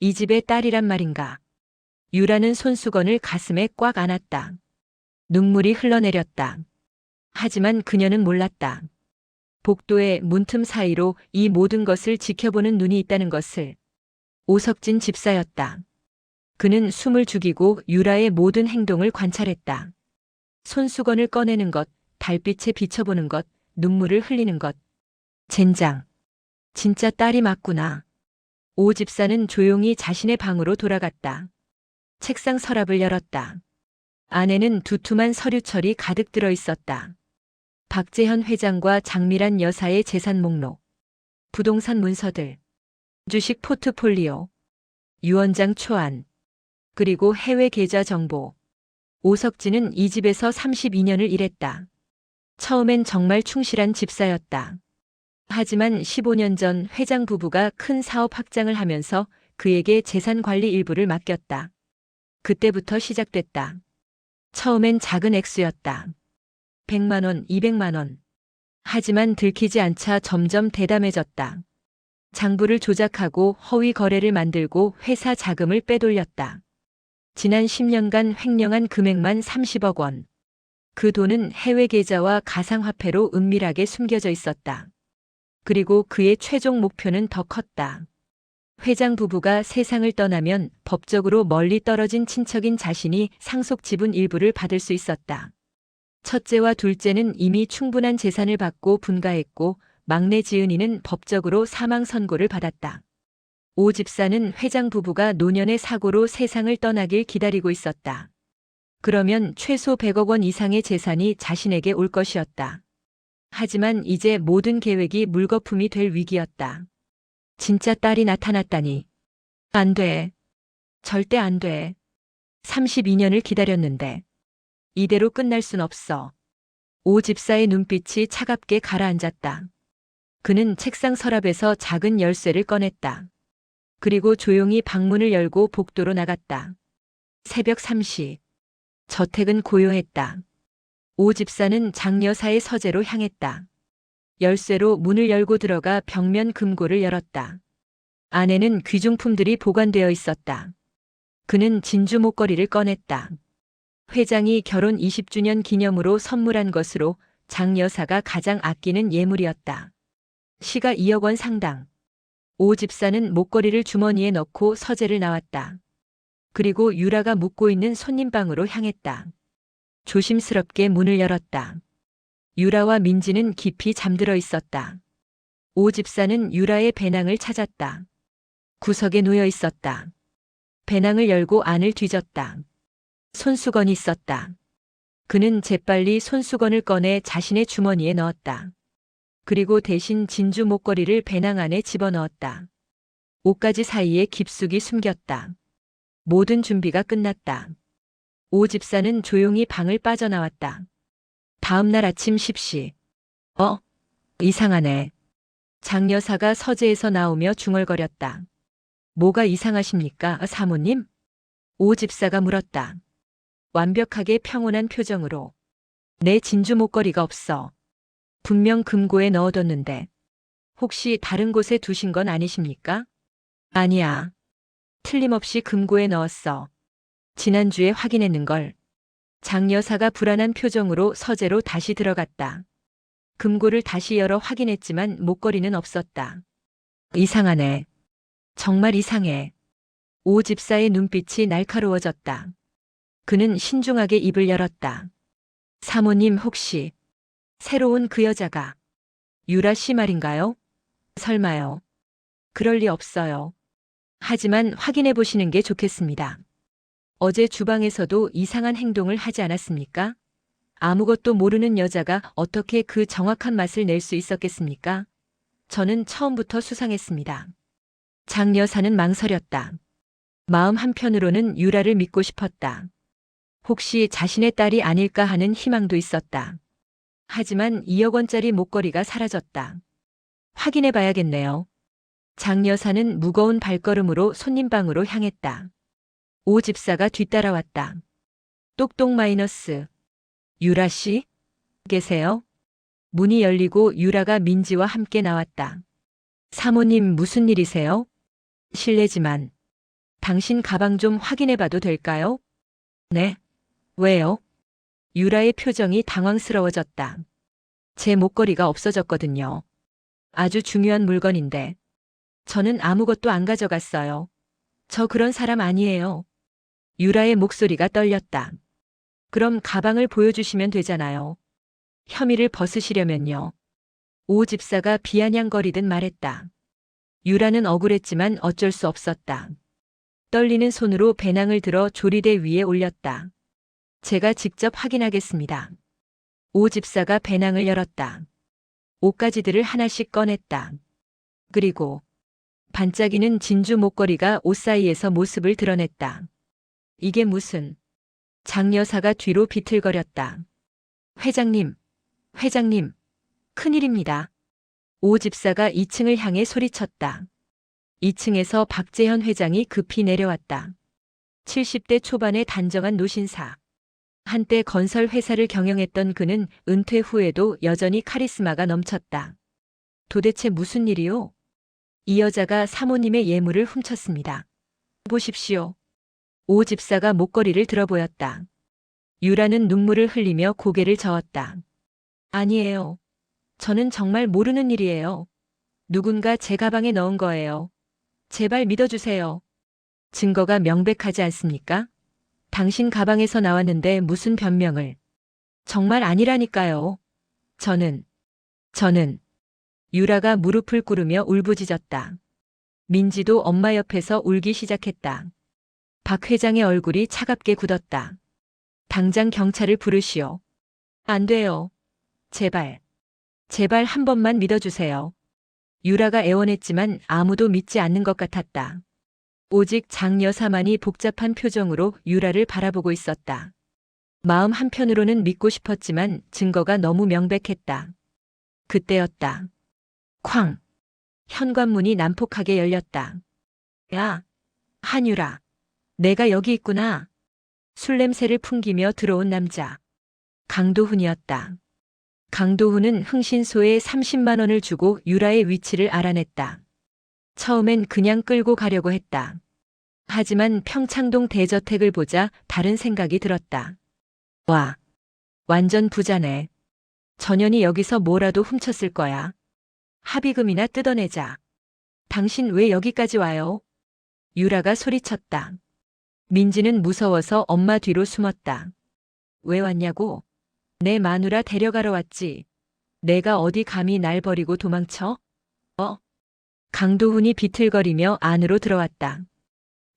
이 집의 딸이란 말인가. 유라는 손수건을 가슴에 꽉 안았다. 눈물이 흘러내렸다. 하지만 그녀는 몰랐다. 복도의 문틈 사이로 이 모든 것을 지켜보는 눈이 있다는 것을. 오석진 집사였다. 그는 숨을 죽이고 유라의 모든 행동을 관찰했다. 손수건을 꺼내는 것, 달빛에 비춰보는 것, 눈물을 흘리는 것. 젠장. 진짜 딸이 맞구나. 오 집사는 조용히 자신의 방으로 돌아갔다. 책상 서랍을 열었다. 안에는 두툼한 서류철이 가득 들어 있었다. 박재현 회장과 장미란 여사의 재산 목록, 부동산 문서들, 주식 포트폴리오, 유언장 초안, 그리고 해외 계좌 정보. 오석진은 이 집에서 32년을 일했다. 처음엔 정말 충실한 집사였다. 하지만 15년 전 회장 부부가 큰 사업 확장을 하면서 그에게 재산 관리 일부를 맡겼다. 그때부터 시작됐다. 처음엔 작은 액수였다. 100만 원, 200만 원. 하지만 들키지 않자 점점 대담해졌다. 장부를 조작하고 허위 거래를 만들고 회사 자금을 빼돌렸다. 지난 10년간 횡령한 금액만 30억 원. 그 돈은 해외 계좌와 가상화폐로 은밀하게 숨겨져 있었다. 그리고 그의 최종 목표는 더 컸다. 회장 부부가 세상을 떠나면 법적으로 멀리 떨어진 친척인 자신이 상속 지분 일부를 받을 수 있었다. 첫째와 둘째는 이미 충분한 재산을 받고 분가했고 막내 지은이는 법적으로 사망 선고를 받았다. 오 집사는 회장 부부가 노년의 사고로 세상을 떠나길 기다리고 있었다. 그러면 최소 100억 원 이상의 재산이 자신에게 올 것이었다. 하지만 이제 모든 계획이 물거품이 될 위기였다. 진짜 딸이 나타났다니. 안 돼. 절대 안 돼. 32년을 기다렸는데. 이대로 끝날 순 없어. 오 집사의 눈빛이 차갑게 가라앉았다. 그는 책상 서랍에서 작은 열쇠를 꺼냈다. 그리고 조용히 방문을 열고 복도로 나갔다. 새벽 3시. 저택은 고요했다. 오 집사는 장 여사의 서재로 향했다. 열쇠로 문을 열고 들어가 벽면 금고를 열었다. 안에는 귀중품들이 보관되어 있었다. 그는 진주 목걸이를 꺼냈다. 회장이 결혼 20주년 기념으로 선물한 것으로 장 여사가 가장 아끼는 예물이었다. 시가 2억 원 상당. 오 집사는 목걸이를 주머니에 넣고 서재를 나왔다. 그리고 유라가 묵고 있는 손님방으로 향했다. 조심스럽게 문을 열었다. 유라와 민지는 깊이 잠들어 있었다. 오 집사는 유라의 배낭을 찾았다. 구석에 놓여 있었다. 배낭을 열고 안을 뒤졌다. 손수건이 있었다. 그는 재빨리 손수건을 꺼내 자신의 주머니에 넣었다. 그리고 대신 진주 목걸이를 배낭 안에 집어넣었다. 옷가지 사이에 깊숙이 숨겼다. 모든 준비가 끝났다. 오 집사는 조용히 방을 빠져나왔다. 다음 날 아침 10시. 이상하네. 장 여사가 서재에서 나오며 중얼거렸다. 뭐가 이상하십니까, 사모님? 오 집사가 물었다. 완벽하게 평온한 표정으로. 내 진주 목걸이가 없어. 분명 금고에 넣어뒀는데. 혹시 다른 곳에 두신 건 아니십니까? 아니야. 틀림없이 금고에 넣었어. 지난주에 확인했는걸. 장 여사가 불안한 표정으로 서재로 다시 들어갔다. 금고를 다시 열어 확인했지만 목걸이는 없었다. 이상하네. 정말 이상해. 오 집사의 눈빛이 날카로워졌다. 그는 신중하게 입을 열었다. 사모님 혹시 새로운 그 여자가 유라 씨 말인가요? 설마요. 그럴 리 없어요. 하지만 확인해 보시는 게 좋겠습니다. 어제 주방에서도 이상한 행동을 하지 않았습니까? 아무것도 모르는 여자가 어떻게 그 정확한 맛을 낼 수 있었겠습니까? 저는 처음부터 수상했습니다. 장 여사는 망설였다. 마음 한편으로는 유라를 믿고 싶었다. 혹시 자신의 딸이 아닐까 하는 희망도 있었다. 하지만 2억 원짜리 목걸이가 사라졌다. 확인해 봐야겠네요. 장 여사는 무거운 발걸음으로 손님방으로 향했다. 오 집사가 뒤따라왔다. 똑똑 마이너스. 유라 씨? 계세요? 문이 열리고 유라가 민지와 함께 나왔다. 사모님 무슨 일이세요? 실례지만 당신 가방 좀 확인해 봐도 될까요? 네. 왜요? 유라의 표정이 당황스러워졌다. 제 목걸이가 없어졌거든요. 아주 중요한 물건인데. 저는 아무것도 안 가져갔어요. 저 그런 사람 아니에요. 유라의 목소리가 떨렸다. 그럼 가방을 보여주시면 되잖아요. 혐의를 벗으시려면요. 오 집사가 비아냥거리듯 말했다. 유라는 억울했지만 어쩔 수 없었다. 떨리는 손으로 배낭을 들어 조리대 위에 올렸다. 제가 직접 확인하겠습니다. 오 집사가 배낭을 열었다. 옷가지들을 하나씩 꺼냈다. 그리고 반짝이는 진주 목걸이가 옷 사이에서 모습을 드러냈다. 이게 무슨... 장 여사가 뒤로 비틀거렸다. 회장님, 큰일입니다. 오 집사가 2층을 향해 소리쳤다. 2층에서 박재현 회장이 급히 내려왔다. 70대 초반의 단정한 노신사. 한때 건설 회사를 경영했던 그는 은퇴 후에도 여전히 카리스마가 넘쳤다. 도대체 무슨 일이요? 이 여자가 사모님의 예물을 훔쳤습니다. 보십시오. 오 집사가 목걸이를 들어보였다. 유라는 눈물을 흘리며 고개를 저었다. 아니에요. 저는 정말 모르는 일이에요. 누군가 제 가방에 넣은 거예요. 제발 믿어주세요. 증거가 명백하지 않습니까? 당신 가방에서 나왔는데 무슨 변명을. 정말 아니라니까요. 저는. 유라가 무릎을 꿇으며 울부짖었다. 민지도 엄마 옆에서 울기 시작했다. 박 회장의 얼굴이 차갑게 굳었다. 당장 경찰을 부르시오. 안 돼요. 제발. 제발 한 번만 믿어주세요. 유라가 애원했지만 아무도 믿지 않는 것 같았다. 오직 장 여사만이 복잡한 표정으로 유라를 바라보고 있었다. 마음 한편으로는 믿고 싶었지만 증거가 너무 명백했다. 그때였다. 쾅! 현관문이 난폭하게 열렸다. 야, 한유라. 내가 여기 있구나. 술 냄새를 풍기며 들어온 남자. 강도훈이었다. 강도훈은 흥신소에 30만 원을 주고 유라의 위치를 알아냈다. 처음엔 그냥 끌고 가려고 했다. 하지만 평창동 대저택을 보자 다른 생각이 들었다. 와, 완전 부자네. 전현이 여기서 뭐라도 훔쳤을 거야. 합의금이나 뜯어내자. 당신 왜 여기까지 와요? 유라가 소리쳤다. 민지는 무서워서 엄마 뒤로 숨었다. 왜 왔냐고? 내 마누라 데려가러 왔지. 내가 어디 감히 날 버리고 도망쳐? 강도훈이 비틀거리며 안으로 들어왔다.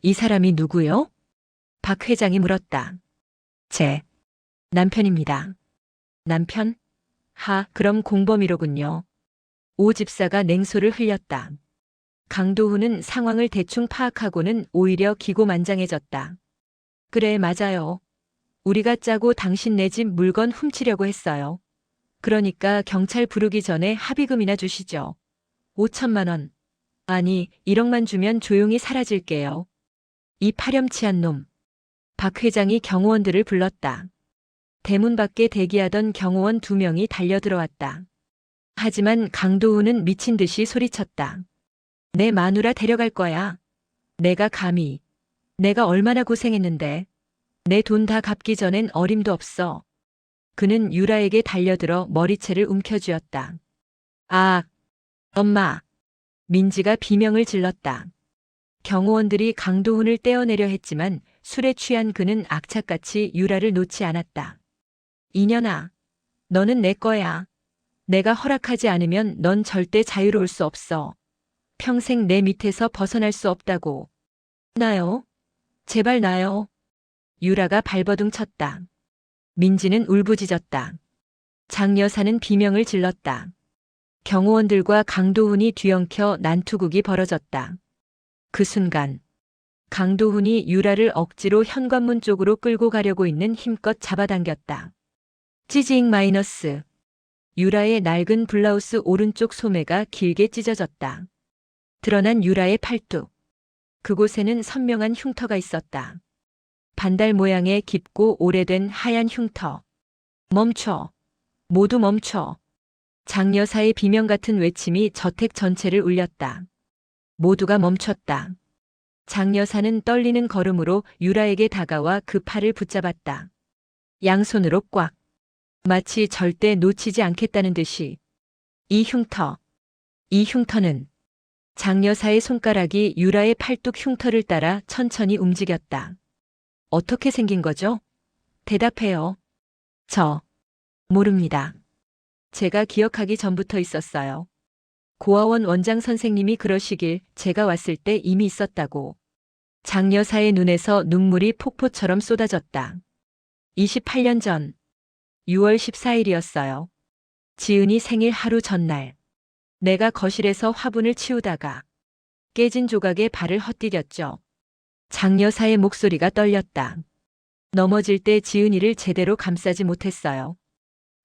이 사람이 누구요? 박 회장이 물었다. 제 남편입니다. 남편? 그럼 공범이로군요. 오 집사가 냉소를 흘렸다. 강도훈은 상황을 대충 파악하고는 오히려 기고만장해졌다. 그래, 맞아요. 우리가 짜고 당신 내 집 물건 훔치려고 했어요. 그러니까 경찰 부르기 전에 합의금이나 주시죠. 5천만 원. 아니, 1억만 주면 조용히 사라질게요. 이 파렴치한 놈. 박 회장이 경호원들을 불렀다. 대문 밖에 대기하던 경호원 2명이 달려들어왔다. 하지만 강도훈은 미친 듯이 소리쳤다. 내 마누라 데려갈 거야. 내가 감히. 내가 얼마나 고생했는데. 내 돈 다 갚기 전엔 어림도 없어. 그는 유라에게 달려들어 머리채를 움켜쥐었다. 아, 엄마. 민지가 비명을 질렀다. 경호원들이 강도훈을 떼어내려 했지만 술에 취한 그는 악착같이 유라를 놓지 않았다. 이년아, 너는 내 거야. 내가 허락하지 않으면 넌 절대 자유로울 수 없어. 평생 내 밑에서 벗어날 수 없다고. 나요? 제발 나요. 유라가 발버둥 쳤다. 민지는 울부짖었다. 장 여사는 비명을 질렀다. 경호원들과 강도훈이 뒤엉켜 난투극이 벌어졌다. 그 순간 강도훈이 유라를 억지로 현관문 쪽으로 끌고 가려고 있는 힘껏 잡아당겼다. 찌징 마이너스. 유라의 낡은 블라우스 오른쪽 소매가 길게 찢어졌다. 드러난 유라의 팔뚝. 그곳에는 선명한 흉터가 있었다. 반달 모양의 깊고 오래된 하얀 흉터. 멈춰. 모두 멈춰. 장 여사의 비명 같은 외침이 저택 전체를 울렸다. 모두가 멈췄다. 장 여사는 떨리는 걸음으로 유라에게 다가와 그 팔을 붙잡았다. 양손으로 꽉. 마치 절대 놓치지 않겠다는 듯이. 이 흉터는 장 여사의 손가락이 유라의 팔뚝 흉터를 따라 천천히 움직였다. 어떻게 생긴 거죠? 대답해요. 저 모릅니다. 제가 기억하기 전부터 있었어요. 고아원 원장 선생님이 그러시길 제가 왔을 때 이미 있었다고. 장 여사의 눈에서 눈물이 폭포처럼 쏟아졌다. 28년 전 6월 14일이었어요. 지은이 생일 하루 전날. 내가 거실에서 화분을 치우다가 깨진 조각에 발을 헛디뎠죠. 장 여사의 목소리가 떨렸다. 넘어질 때 지은이를 제대로 감싸지 못했어요.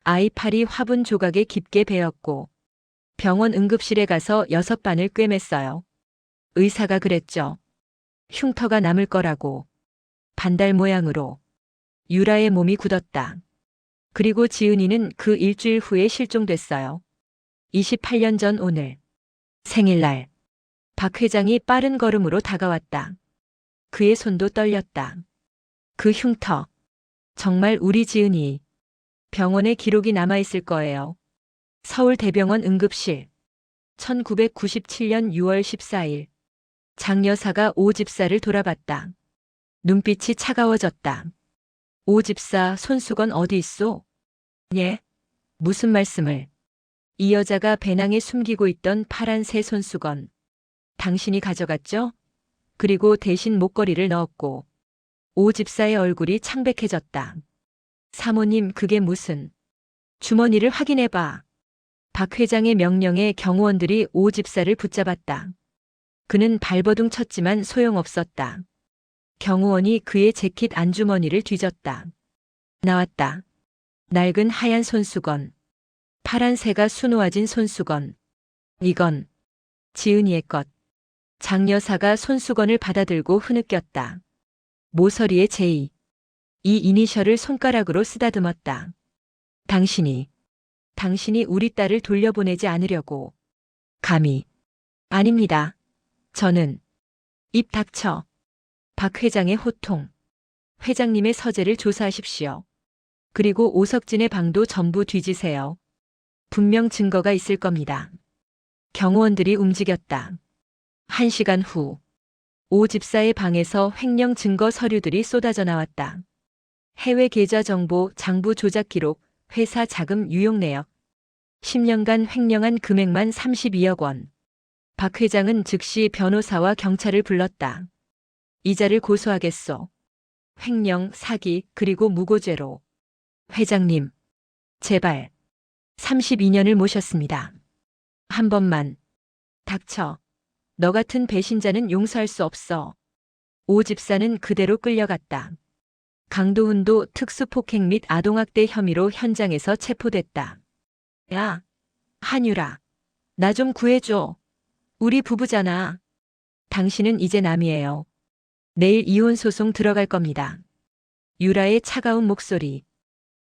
아이 팔이 화분 조각에 깊게 베었고 병원 응급실에 가서 6반을 꿰맸어요. 의사가 그랬죠. 흉터가 남을 거라고. 반달 모양으로. 유라의 몸이 굳었다. 그리고 지은이는 그 일주일 후에 실종됐어요. 28년 전 오늘. 생일날. 박 회장이 빠른 걸음으로 다가왔다. 그의 손도 떨렸다. 그 흉터. 정말 우리 지은이. 병원에 기록이 남아있을 거예요. 서울대병원 응급실. 1997년 6월 14일. 장 여사가 오 집사를 돌아봤다. 눈빛이 차가워졌다. 오 집사, 손수건 어디 있소? 예? 무슨 말씀을? 이 여자가 배낭에 숨기고 있던 파란 새 손수건. 당신이 가져갔죠? 그리고 대신 목걸이를 넣었고. 오 집사의 얼굴이 창백해졌다. 사모님, 그게 무슨. 주머니를 확인해봐. 박 회장의 명령에 경호원들이 오 집사를 붙잡았다. 그는 발버둥 쳤지만 소용없었다. 경호원이 그의 재킷 안주머니를 뒤졌다. 나왔다. 낡은 하얀 손수건. 파란 새가 수놓아진 손수건. 이건 지은이의 것. 장 여사가 손수건을 받아들고 흐느꼈다. 모서리에 J. 이 이니셜을 손가락으로 쓰다듬었다. 당신이 우리 딸을 돌려보내지 않으려고. 감히. 아닙니다. 저는. 입 닥쳐. 박 회장의 호통. 회장님의 서재를 조사하십시오. 그리고 오석진의 방도 전부 뒤지세요. 분명 증거가 있을 겁니다. 경호원들이 움직였다. 1시간 후. 오 집사의 방에서 횡령 증거 서류들이 쏟아져 나왔다. 해외 계좌 정보, 장부 조작 기록, 회사 자금 유용 내역. 10년간 횡령한 금액만 32억 원. 박 회장은 즉시 변호사와 경찰을 불렀다. 이자를 고소하겠소. 횡령, 사기, 그리고 무고죄로. 회장님, 제발. 32년을 모셨습니다. 한 번만. 닥쳐. 너 같은 배신자는 용서할 수 없어. 오 집사는 그대로 끌려갔다. 강도훈도 특수폭행 및 아동학대 혐의로 현장에서 체포됐다. 야, 한유라. 나 좀 구해줘. 우리 부부잖아. 당신은 이제 남이에요. 내일 이혼 소송 들어갈 겁니다. 유라의 차가운 목소리.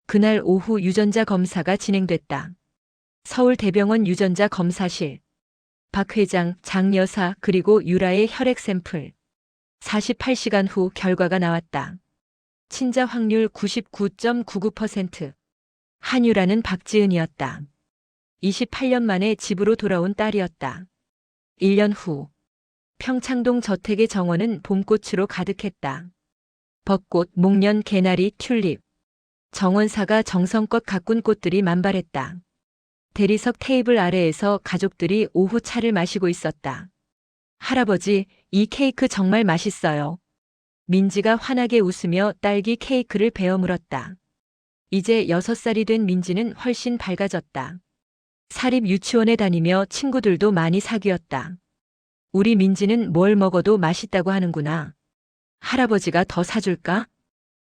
그날 오후 유전자 검사가 진행됐다. 서울대병원 유전자 검사실. 박 회장, 장 여사 그리고 유라의 혈액 샘플. 48시간 후 결과가 나왔다. 친자 확률 99.99%. 한유라는 박지은이었다. 28년 만에 집으로 돌아온 딸이었다. 1년 후. 평창동 저택의 정원은 봄꽃으로 가득했다. 벚꽃, 목련, 개나리, 튤립. 정원사가 정성껏 가꾼 꽃들이 만발했다. 대리석 테이블 아래에서 가족들이 오후 차를 마시고 있었다. 할아버지, 이 케이크 정말 맛있어요. 민지가 환하게 웃으며 딸기 케이크를 베어 물었다. 이제 6살이 된 민지는 훨씬 밝아졌다. 사립 유치원에 다니며 친구들도 많이 사귀었다. 우리 민지는 뭘 먹어도 맛있다고 하는구나. 할아버지가 더 사줄까?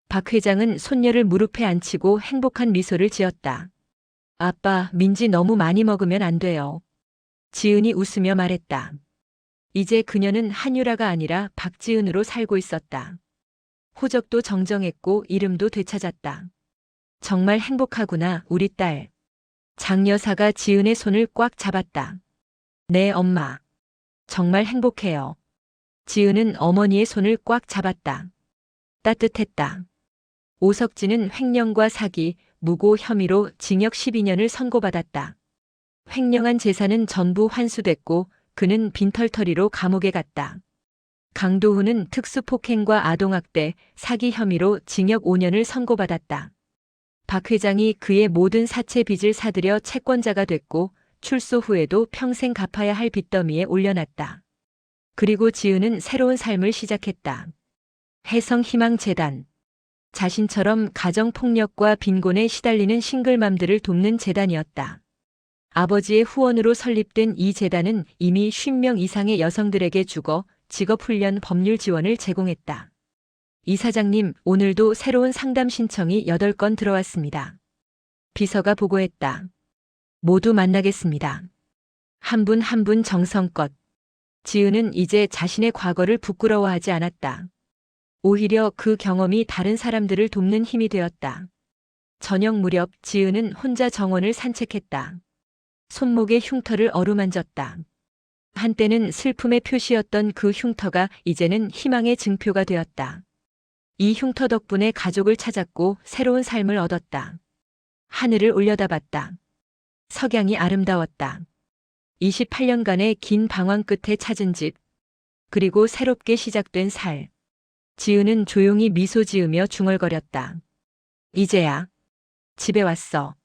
박 회장은 손녀를 무릎에 앉히고 행복한 미소를 지었다. 아빠, 민지 너무 많이 먹으면 안 돼요. 지은이 웃으며 말했다. 이제 그녀는 한유라가 아니라 박지은으로 살고 있었다. 호적도 정정했고 이름도 되찾았다. 정말 행복하구나, 우리 딸. 장 여사가 지은의 손을 꽉 잡았다. 네, 엄마. 정말 행복해요. 지은은 어머니의 손을 꽉 잡았다. 따뜻했다. 오석진은 횡령과 사기, 무고 혐의로 징역 12년을 선고받았다. 횡령한 재산은 전부 환수됐고 그는 빈털터리로 감옥에 갔다. 강도훈은 특수폭행과 아동학대, 사기 혐의로 징역 5년을 선고받았다. 박 회장이 그의 모든 사채 빚을 사들여 채권자가 됐고 출소 후에도 평생 갚아야 할 빚더미에 올려놨다. 그리고 지은은 새로운 삶을 시작했다. 혜성희망재단. 자신처럼 가정폭력과 빈곤에 시달리는 싱글맘들을 돕는 재단이었다. 아버지의 후원으로 설립된 이 재단은 이미 50명 이상의 여성들에게 주거, 직업훈련 법률 지원을 제공했다. 이사장님, 오늘도 새로운 상담 신청이 8건 들어왔습니다. 비서가 보고했다. 모두 만나겠습니다. 한 분 한 분 정성껏. 지은은 이제 자신의 과거를 부끄러워하지 않았다. 오히려 그 경험이 다른 사람들을 돕는 힘이 되었다. 저녁 무렵 지은은 혼자 정원을 산책했다. 손목에 흉터를 어루만졌다. 한때는 슬픔의 표시였던 그 흉터가 이제는 희망의 증표가 되었다. 이 흉터 덕분에 가족을 찾았고 새로운 삶을 얻었다. 하늘을 올려다봤다. 석양이 아름다웠다. 28년간의 긴 방황 끝에 찾은 집, 그리고 새롭게 시작된 살. 지은은 조용히 미소 지으며 중얼거렸다. 이제야 집에 왔어.